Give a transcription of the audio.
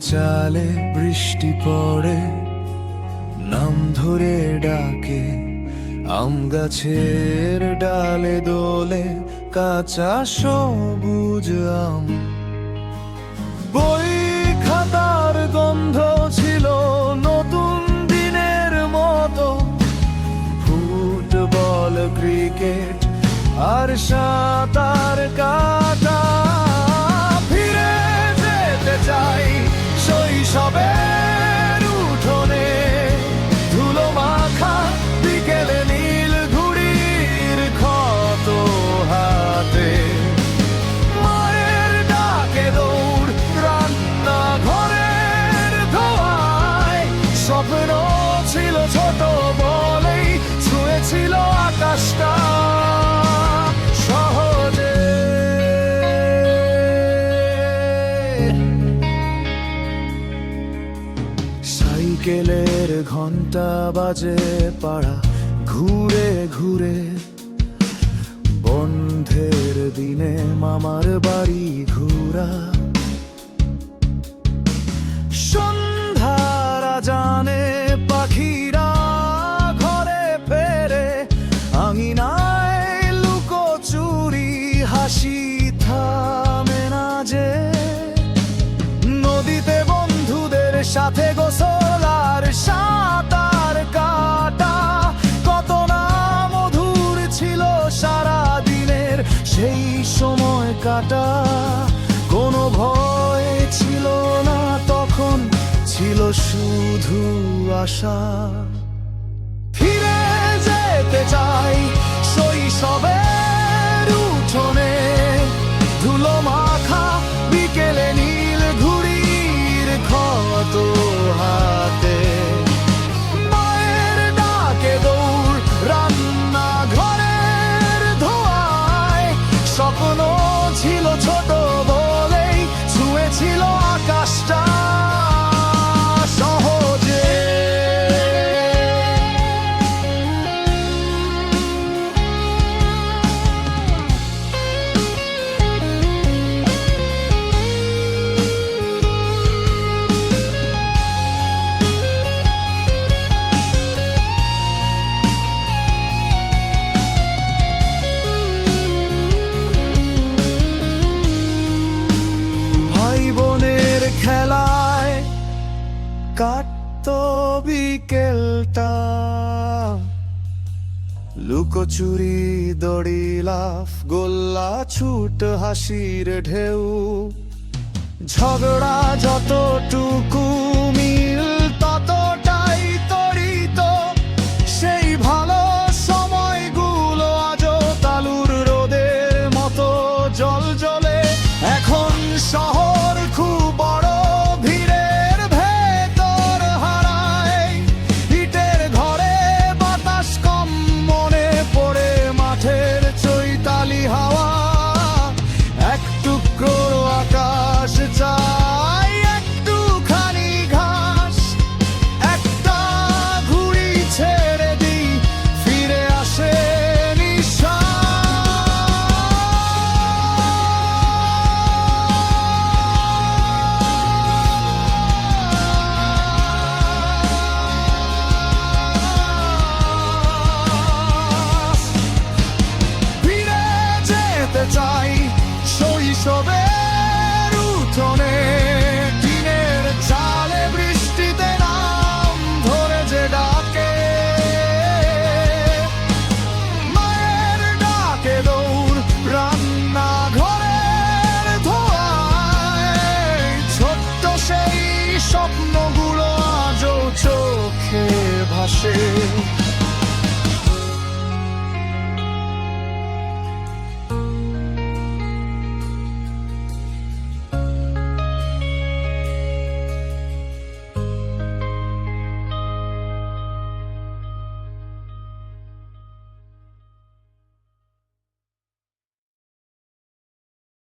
চালে বৃষ্টি পড়ে, নাম ধরে ডাকে। আম গাছের ডালে দোলে কাঁচা সবুজ আম। বই খাতার গন্ধ ছিল নতুন দিনের মতো। ফুটবল, ক্রিকেট আর সাঁতার কাটা। ফিরে যেতে চাই শৈশবের উঠোনে, ধুলো মাখা বিকেলে নীল ঘুড়ির ক্ষত হাতে। মায়ের ডাকে দৌড়, রান্না ঘরের ধোঁয়ায়। স্বপ্ন ছিল ছোট বলেই ছুঁয়েছিল আকাশটা সহজে। সাইকেলের ঘন্টা বাজে পাড়া ঘুরে ঘুরে। বন্ধের দিনে মামার বাড়ি ঘুরা। সন্ধ্যার আজানে পাখিরা ঘরে ফেরে। আঙিনায় লুকোচুরি, হাসি থামে না যে। নদীতে বন্ধুদের সাথে গোসল আর সাঁতার কাটা। কত না মধুর ছিল সারা দিনের সেই সময় কাটা। কোনো ভয় ছিল না তখন, ছিল শুধু আশা। ফিরে যেতে চাই শৈশবের উঠোনে, ধুলো মাখা বিকেলে নীল ঘুড়ির ক্ষত হাতে। মায়ের ডাকে দৌড়, রান্না ঘরের ধোঁয়ায়। স্বপ্ন ছিল ছোট বলেই ছুঁয়েছিল আকাশটা সহজে। খেলায় কাটতো বিকেলটা। লুকোচুরি, দড়ি লাফ, গোল্লা ছুট, হাসির ঢেউ। ঝগড়া যতটুকু, মিল ততটাই তড়িত। সেই ভালো সময়গুলো আজও তালুর রোদের মতো জল জ্বলে। এখন শহর খুব বড়, ভিড়ের ভেতর হারায়। ইটের ঘরে বাতাস কম, মনে পড়ে মাঠের চৈতালি হাওয়া। এক টুকরো আকাশ চাই, একটুখানি ঘাস। একটা ঘুড়ি ছেড়ে দিই, ফিরে আসে নিশা। ফিরে যেতে চাই শৈশবের উঠোনে, টিনের চালে বৃষ্টিতে নাম ধরে যে ডাকে। মায়ের ডাকে দৌড়, রান্না ঘরের ধোঁয়ায়। ছোট্ট সেই স্বপ্নগুলো আজও চোখে ভাসে।